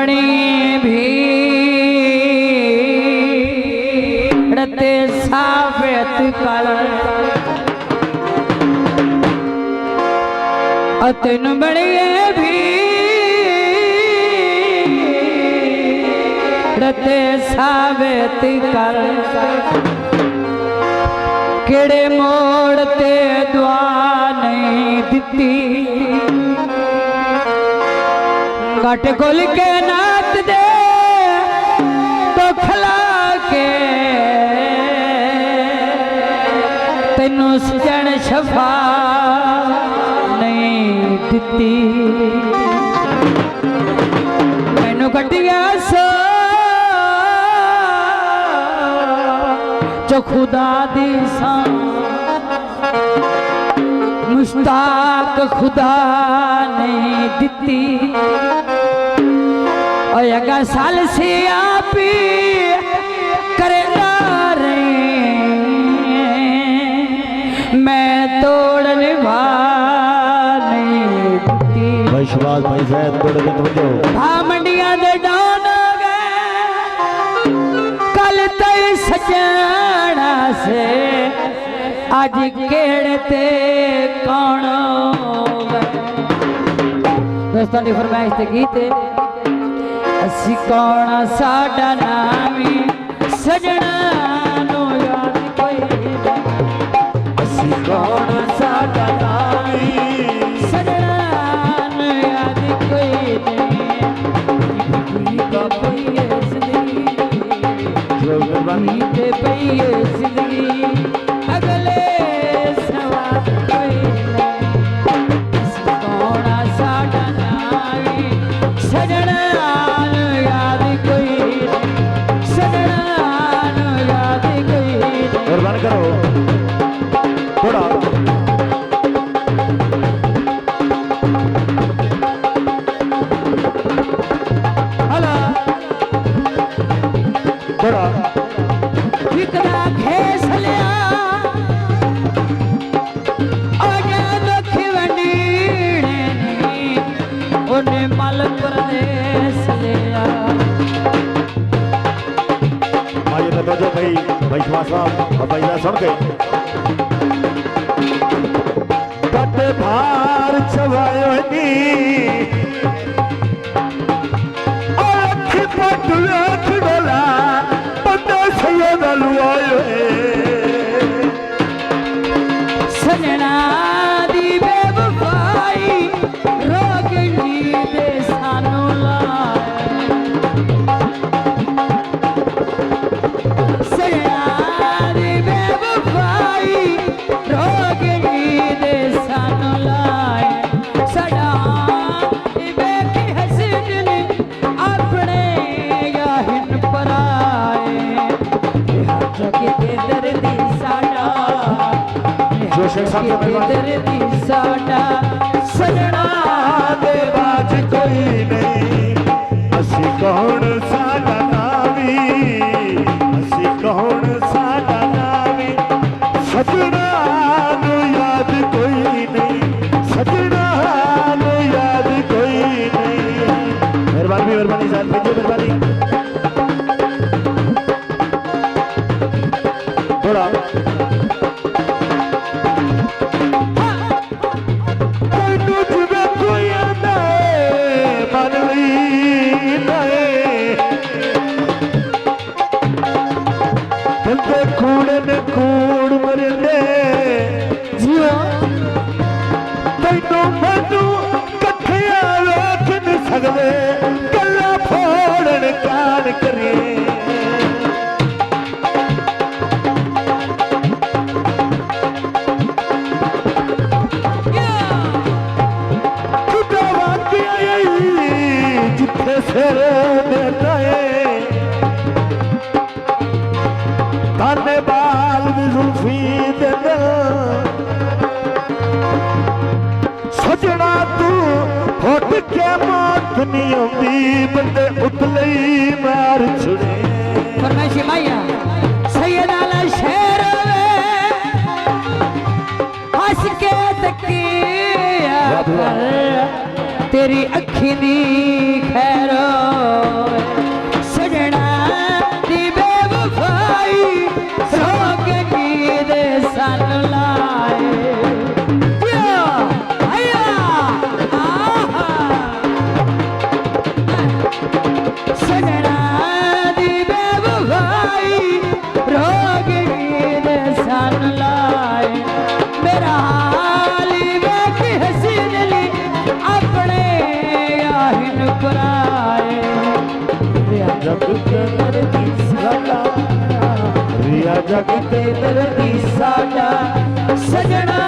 बड़ी भीड़ ते साबित कर अतन बड़ी भीड़ ते साबित कर केड़े मोड़ ते दुआ नहीं दिती घट खुल के नात दे तो खला के तेनू सजन शफा नहीं दिती मैनू कटिया सो जो खुदा दी सान मुश्ताक खुदा नहीं दिती और अगर साल से आप करेगा रही मैं तोड़ने नहीं दिती भाई शबाज भाई जैद तोड़ के तुझे मंडिया दे डाउन हो गए कल तय सजना से आज केड़े ते कौन दोस्तों की फरमाइश ते गीत असी कौन साडा नामी सजना नो याद कोई असी कौन साडा नामी सजना नो याद कोई नहीं का पईए जिंदगी जो बनी ते पईए जिंदगी अगले सवाल कोई नहीं कौन साडा नामी सजना याद कोई सजना याद कोई कुर्बान करो थोड़ा हला थोड़ा कितना खेस लिया आगे दुखी वंडीने उन्हें मल प्रदेश लिया आइए तो जो भाई भाई शबाज साहब और भाई जैद सुन के कट भार छवायो नी और अखी पट अख डोला बंदे सैयद लुआयो सजना दी बेवफाई रोगनी दे सानू लाए सजना दी बेवफाई रोगनी दे सानू लाए सदा बेकी हसन अपने याहिन पराए जग के दर्दी साडा जो शेख साहब के दर्दी साडा सजना दे बाज कोई नहीं असी कौन साडा नावी असी कौन साडा नावी सजना नु याद कोई नहीं सजना नु याद कोई नहीं मेहरबानी साहब मेहरबानी थोड़ा कूड़ मरने जियो तैनू मैनू कट्ठिया वेख नहीं सकदे गल्लां फोड़न कान करे खुदा वाकई जिथे सिर देता है ताने बाल भी जुल्फी दे सजना तू होट के मौत नहीं आती बंदे उतले मार छुड़े फरमाइशी माया सैयद आला शेर हंस के तकिया तेरी अखी दी खैरो जग ते दर्दी साडा रिया जग ते दर्दी साडा सजना